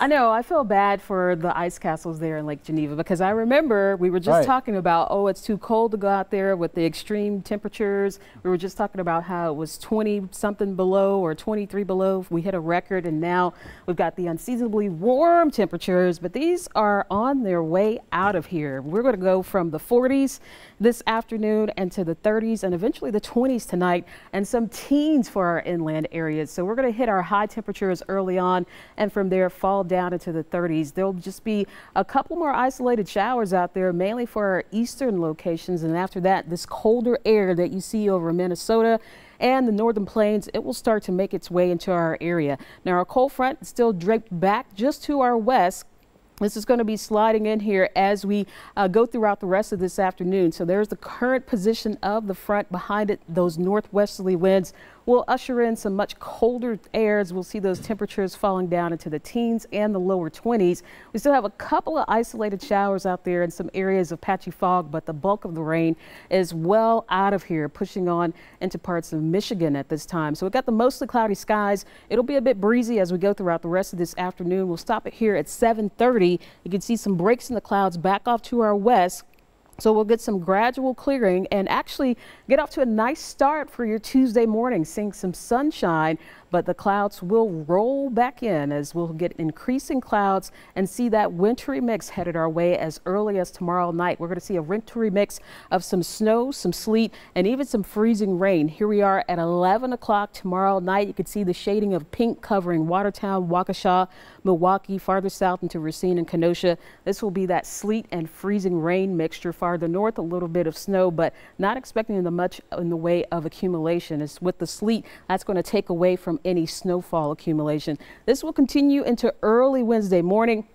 I know, I feel bad for the ice castles there in Lake Geneva because I remember we were just talking about, oh, it's too cold to go out there with the extreme temperatures. We were just talking about how it was 20 something below or 23 below. We hit a record, and now we've got the unseasonably warm temperatures, but these are on their way out of here. We're going to go from the 40s this afternoon and to the 30s and eventually the 20s tonight, and some teens for our inland areas. So we're going to hit our high temperatures early on, and from there fall down into the 30s. There'll just be a couple more isolated showers out there, mainly for our eastern locations. And after that, this colder air that you see over Minnesota and the northern plains, it will start to make its way into our area. Now, our cold front is still draped back just to our west. This is going to be sliding in here as we go throughout the rest of this afternoon. So there's the current position of the front. Behind it, those northwesterly winds will usher in some much colder airs. We'll see those temperatures falling down into the teens and the lower 20s. We still have a couple of isolated showers out there in some areas of patchy fog, but the bulk of the rain is well out of here, pushing on into parts of Michigan at this time. So we've got the mostly cloudy skies. It'll be a bit breezy as we go throughout the rest of this afternoon. We'll stop it here at 7:30. You can see some breaks in the clouds back off to our west. So we'll get some gradual clearing and actually get off to a nice start for your Tuesday morning, seeing some sunshine, but the clouds will roll back in as we'll get increasing clouds and see that wintry mix headed our way as early as tomorrow night. We're going to see a wintry mix of some snow, some sleet, and even some freezing rain. Here we are at 11 o'clock tomorrow night. You can see the shading of pink covering Watertown, Waukesha, Milwaukee, farther south into Racine and Kenosha. This will be that sleet and freezing rain mixture. Farther north, a little bit of snow, but not expecting much in the way of accumulation. It's with the sleet that's going to take away from any snowfall accumulation. This will continue into early Wednesday morning.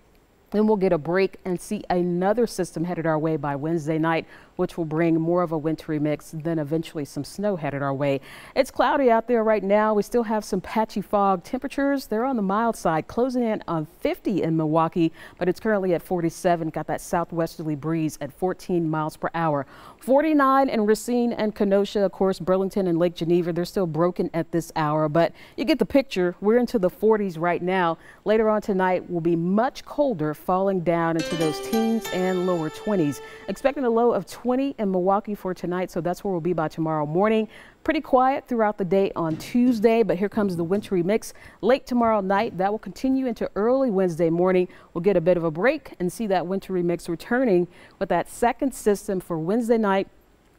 Then we'll get a break and see another system headed our way by Wednesday night, which will bring more of a wintry mix, then eventually some snow headed our way. It's cloudy out there right now. We still have some patchy fog. Temperatures, they're on the mild side, closing in on 50 in Milwaukee, but it's currently at 47. Got that southwesterly breeze at 14 miles per hour. 49 in Racine and Kenosha. Of course, Burlington and Lake Geneva, they're still broken at this hour, but you get the picture. We're into the 40s right now. Later on tonight will be much colder, falling down into those teens and lower 20s. Expecting a low of 20 in Milwaukee for tonight, so that's where we'll be by tomorrow morning. Pretty quiet throughout the day on Tuesday, but here comes the wintry mix late tomorrow night. That will continue into early Wednesday morning. We'll get a bit of a break and see that wintry mix returning with that second system for Wednesday night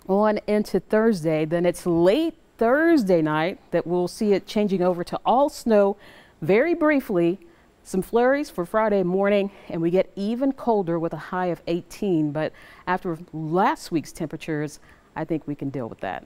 on into Thursday. Then it's late Thursday night that we'll see it changing over to all snow very briefly. Some flurries for Friday morning, and we get even colder with a high of 18. But after last week's temperatures, I think we can deal with that.